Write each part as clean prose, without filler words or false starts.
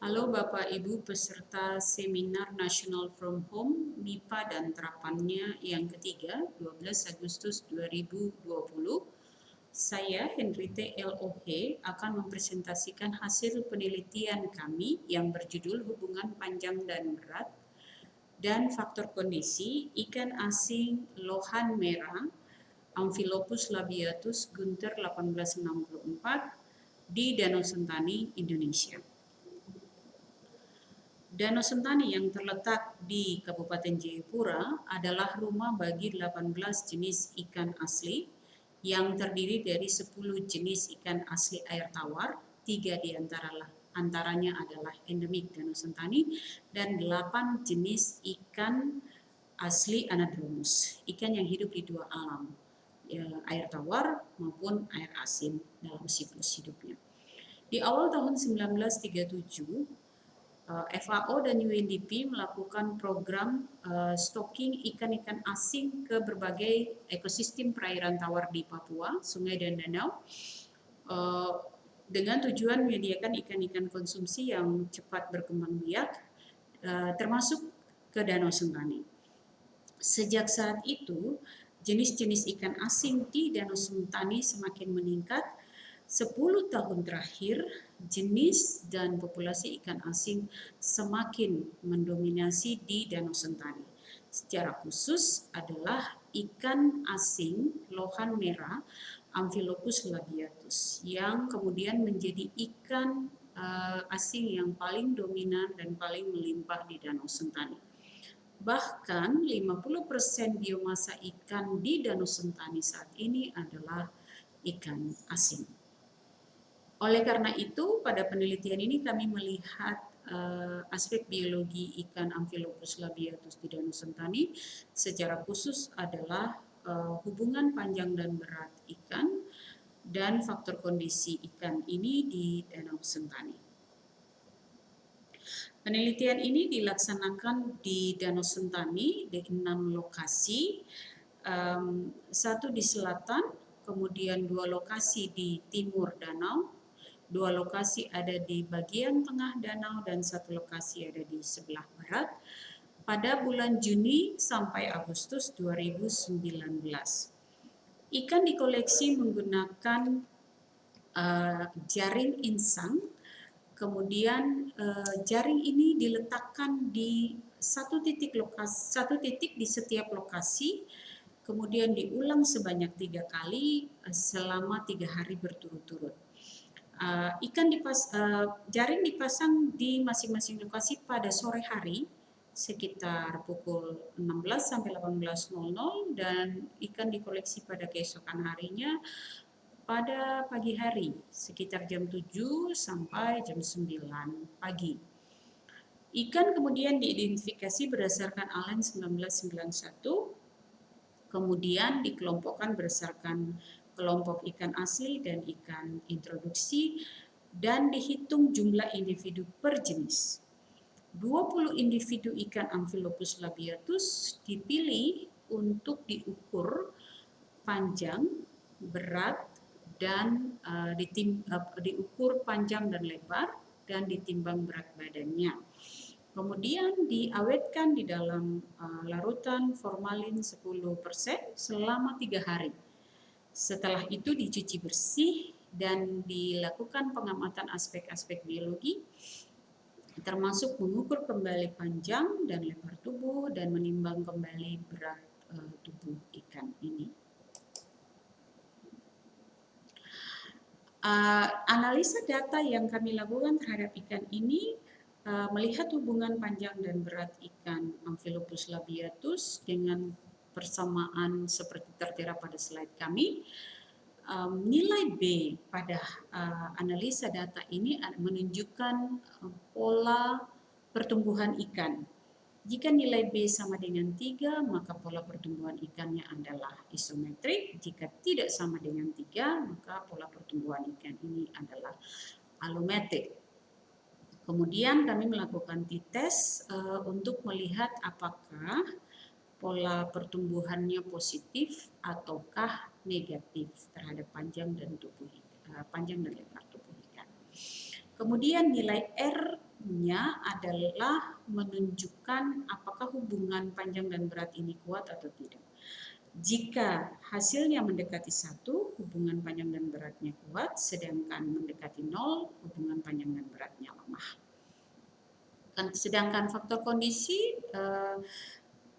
Halo Bapak Ibu peserta seminar National from Home MIPA dan terapannya yang ketiga 12 Agustus 2020. Saya Henriette LOH akan mempresentasikan hasil penelitian kami yang berjudul hubungan panjang dan berat dan faktor kondisi ikan asing lohan merah Amphilopus labiatus Gunther 1864 di Danau Sentani, Indonesia. Danau Sentani yang terletak di Kabupaten Jayapura adalah rumah bagi 18 jenis ikan asli yang terdiri dari 10 jenis ikan asli air tawar, 3 antaranya adalah endemik Danau Sentani, dan 8 jenis ikan asli anadromous, ikan yang hidup di dua alam, air tawar maupun air asin dalam siklus hidupnya. Di awal tahun 1937, FAO dan UNDP melakukan program stocking ikan-ikan asing ke berbagai ekosistem perairan tawar di Papua, sungai dan danau, dengan tujuan menyediakan ikan-ikan konsumsi yang cepat berkembang biak, termasuk ke Danau Sentani. Sejak saat itu, jenis-jenis ikan asing di Danau Sentani semakin meningkat. 10 tahun terakhir, jenis dan populasi ikan asing semakin mendominasi di Danau Sentani. Secara khusus adalah ikan asing lohan merah Amphilopus labiatus yang kemudian menjadi ikan asing yang paling dominan dan paling melimpah di Danau Sentani. Bahkan 50% biomasa ikan di Danau Sentani saat ini adalah ikan asing. Oleh karena itu, pada penelitian ini kami melihat aspek biologi ikan Amphilopus labiatus di Danau Sentani, secara khusus adalah hubungan panjang dan berat ikan dan faktor kondisi ikan ini di Danau Sentani. Penelitian ini dilaksanakan di Danau Sentani di 6 lokasi, satu di selatan, kemudian 2 lokasi di timur danau, 2 lokasi ada di bagian tengah danau, dan 1 lokasi ada di sebelah barat pada bulan Juni sampai Agustus 2019. Ikan dikoleksi menggunakan jaring insang. Kemudian jaring ini diletakkan di satu titik di setiap lokasi, kemudian diulang sebanyak 3 kali selama 3 hari berturut-turut. Jaring dipasang di masing-masing lokasi pada sore hari sekitar pukul 16 sampai 18.00 dan ikan dikoleksi pada keesokan harinya pada pagi hari sekitar jam 7 sampai jam 9 pagi. Ikan kemudian diidentifikasi berdasarkan ALEN 1991, kemudian dikelompokkan berdasarkan kelompok ikan asli dan ikan introduksi, dan dihitung jumlah individu per jenis. 20 individu ikan Amphilopus labiatus dipilih untuk diukur panjang, berat, dan diukur panjang dan lebar, dan ditimbang berat badannya. Kemudian diawetkan di dalam larutan formalin 10% selama 3 hari. Setelah itu dicuci bersih dan dilakukan pengamatan aspek-aspek biologi, termasuk mengukur kembali panjang dan lebar tubuh dan menimbang kembali berat tubuh ikan ini. Analisa data yang kami lakukan terhadap ikan ini melihat hubungan panjang dan berat ikan Amphilopus labiatus dengan persamaan seperti tertera pada slide kami. Nilai B pada analisa data ini menunjukkan pola pertumbuhan ikan. Jika nilai B sama dengan 3, maka pola pertumbuhan ikannya adalah isometrik. Jika tidak sama dengan 3, maka pola pertumbuhan ikan ini adalah alometrik. Kemudian kami melakukan t-test untuk melihat apakah pola pertumbuhannya positif ataukah negatif terhadap panjang dan lebar tubuh ikan. Kemudian nilai R perhitungannya adalah menunjukkan apakah hubungan panjang dan berat ini kuat atau tidak. Jika hasilnya mendekati 1, hubungan panjang dan beratnya kuat, sedangkan mendekati 0, hubungan panjang dan beratnya lemah. Sedangkan faktor kondisi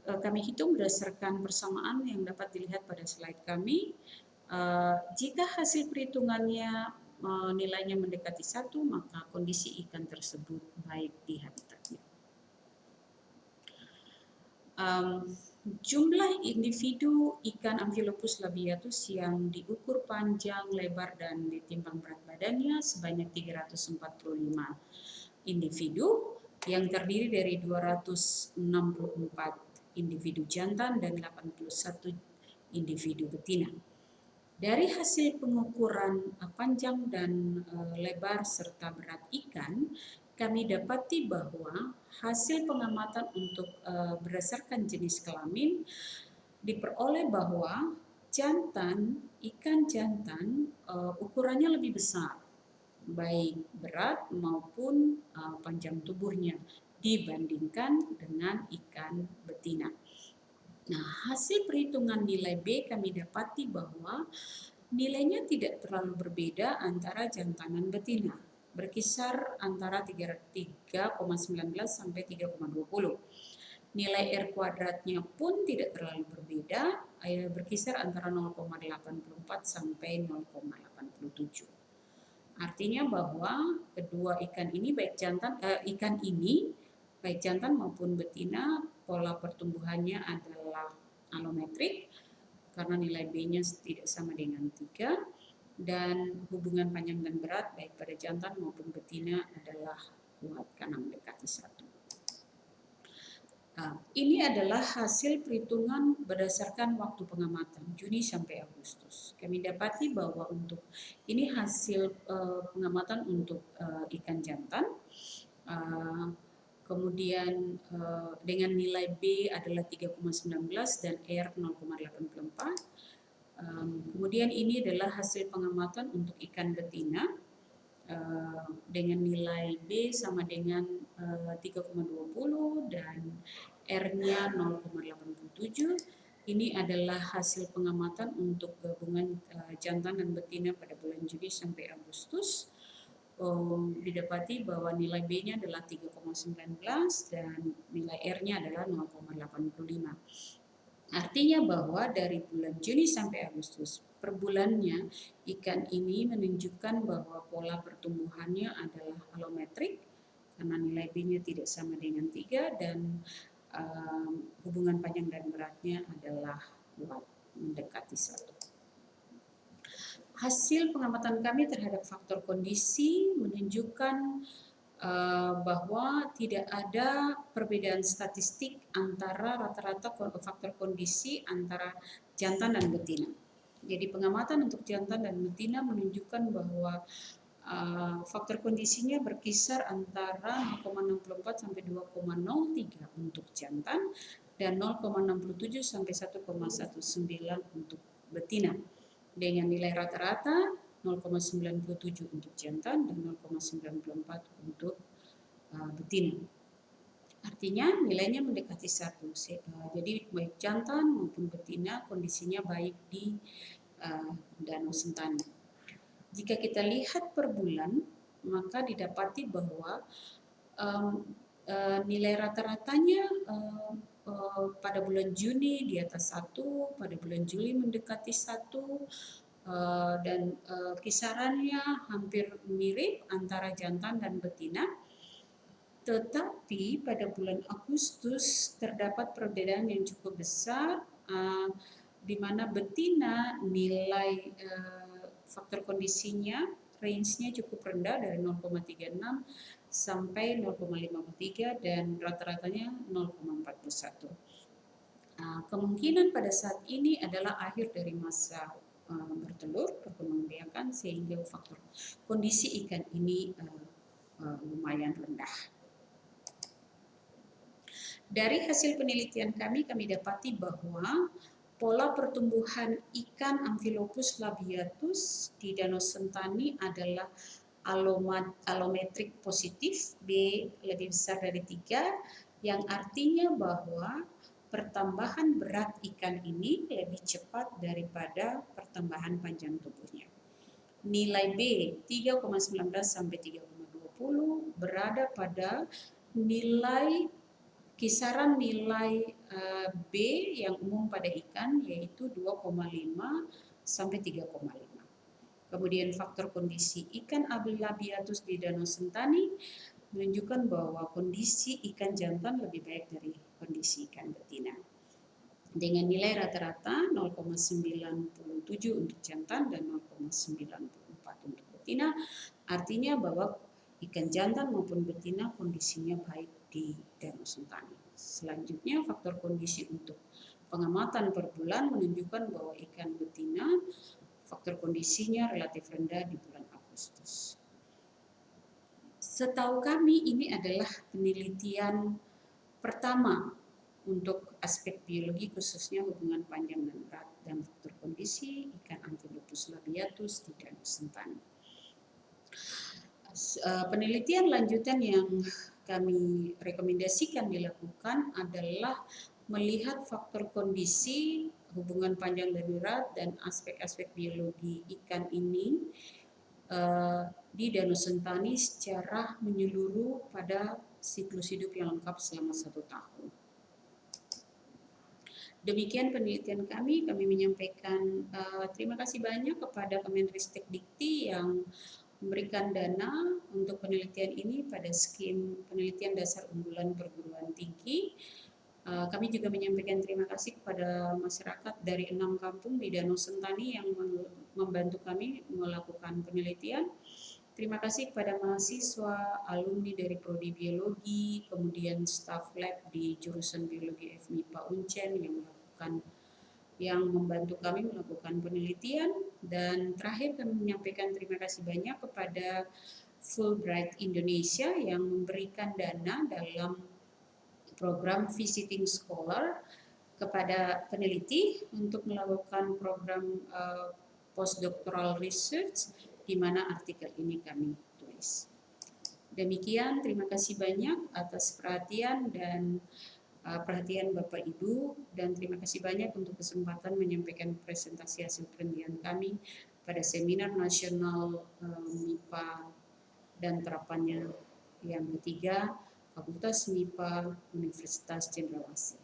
kami hitung berdasarkan persamaan yang dapat dilihat pada slide kami. Jika hasil perhitungannya nilainya mendekati 1, maka kondisi ikan tersebut baik di habitatnya. Jumlah individu ikan Amphilopus labiatus yang diukur panjang, lebar, dan ditimbang berat badannya sebanyak 345 individu yang terdiri dari 264 individu jantan dan 81 individu betina. Dari hasil pengukuran panjang dan lebar serta berat ikan, kami dapati bahwa hasil pengamatan untuk berdasarkan jenis kelamin diperoleh bahwa ikan jantan ukurannya lebih besar, baik berat maupun panjang tubuhnya dibandingkan dengan ikan betina. Nah, hasil perhitungan nilai B kami dapati bahwa nilainya tidak terlalu berbeda antara jantan dan betina, berkisar antara 3,19 sampai 3,20. Nilai R kuadratnya pun tidak terlalu berbeda, berkisar antara 0,84 sampai 0,87. Artinya bahwa kedua ikan ini baik jantan maupun betina, pola pertumbuhannya adalah alometrik karena nilai B-nya tidak sama dengan 3, dan hubungan panjang dan berat baik pada jantan maupun betina adalah kuat karena mendekati 1. Ini adalah hasil perhitungan berdasarkan waktu pengamatan Juni sampai Agustus. Kami dapati bahwa untuk ini hasil pengamatan untuk ikan jantan. Kemudian dengan nilai B adalah 3,19 dan R 0,84. Kemudian ini adalah hasil pengamatan untuk ikan betina dengan nilai B sama dengan 3,20 dan R-nya 0,87. Ini adalah hasil pengamatan untuk gabungan jantan dan betina pada bulan Juli sampai Agustus. Didapati bahwa nilai B-nya adalah 3,19 dan nilai R-nya adalah 0,85. Artinya bahwa dari bulan Juni sampai Agustus per bulannya ikan ini menunjukkan bahwa pola pertumbuhannya adalah alometrik karena nilai B-nya tidak sama dengan 3 dan hubungan panjang dan beratnya adalah kuat mendekati 1. Hasil pengamatan kami terhadap faktor kondisi menunjukkan bahwa tidak ada perbedaan statistik antara rata-rata faktor kondisi antara jantan dan betina. Jadi pengamatan untuk jantan dan betina menunjukkan bahwa faktor kondisinya berkisar antara 0,64 sampai 2,03 untuk jantan dan 0,67 sampai 1,19 untuk betina. Dengan nilai rata-rata 0,97 untuk jantan dan 0,94 untuk betina. Artinya nilainya mendekati 1. Jadi baik jantan maupun betina kondisinya baik di Danau Sentani. Jika kita lihat per bulan, maka didapati bahwa nilai rata-ratanya pada bulan Juni di atas 1, pada bulan Juli mendekati 1, dan kisarannya hampir mirip antara jantan dan betina. Tetapi pada bulan Agustus terdapat perbedaan yang cukup besar di mana betina nilai faktor kondisinya range-nya cukup rendah dari 0,36 sampai 0,53 dan rata-ratanya 0,41. Kemungkinan pada saat ini adalah akhir dari masa bertelur, perkembangbiakan, sehingga faktor kondisi ikan ini lumayan rendah. Dari hasil penelitian kami dapati bahwa pola pertumbuhan ikan Amphilopus labiatus di Danau Sentani adalah alometrik positif, B lebih besar dari 3, yang artinya bahwa pertambahan berat ikan ini lebih cepat daripada pertambahan panjang tubuhnya. Nilai B 3,19 sampai 3,20 berada pada kisaran nilai B yang umum pada ikan, yaitu 2,5 sampai 3,5. Kemudian faktor kondisi ikan Abeliabiatus di Danau Sentani menunjukkan bahwa kondisi ikan jantan lebih baik dari kondisi ikan betina. Dengan nilai rata-rata 0,97 untuk jantan dan 0,94 untuk betina, artinya bahwa ikan jantan maupun betina kondisinya baik di Danau Sentani. Selanjutnya, faktor kondisi untuk pengamatan per bulan menunjukkan bahwa ikan betina faktor kondisinya relatif rendah di bulan Agustus. Setahu kami ini adalah penelitian pertama untuk aspek biologi khususnya hubungan panjang dan berat dan faktor kondisi ikan Amphilophus labiatus di Danau Sentani. Penelitian lanjutan yang kami rekomendasikan dilakukan adalah melihat faktor kondisi hubungan panjang dan berat dan aspek-aspek biologi ikan ini di Danau Sentani secara menyeluruh pada siklus hidup yang lengkap selama 1 tahun. Demikian penelitian kami menyampaikan terima kasih banyak kepada Kemenristek Dikti yang memberikan dana untuk penelitian ini pada skim penelitian dasar unggulan perguruan tinggi. Kami juga menyampaikan terima kasih kepada masyarakat dari 6 kampung di Danau Sentani yang membantu kami melakukan penelitian. Terima kasih kepada mahasiswa, alumni dari Prodi Biologi, kemudian staf lab di jurusan Biologi FMIPA Uncen yang membantu kami melakukan penelitian. Dan terakhir kami menyampaikan terima kasih banyak kepada Fulbright Indonesia yang memberikan dana dalam program Visiting Scholar kepada peneliti untuk melakukan program postdoctoral research di mana artikel ini kami tulis. Demikian, terima kasih banyak atas perhatian dan perhatian Bapak Ibu, dan terima kasih banyak untuk kesempatan menyampaikan presentasi hasil penelitian kami pada seminar nasional MIPA dan terapannya yang ketiga, Fakultas MIPA Universitas Cendrawasih.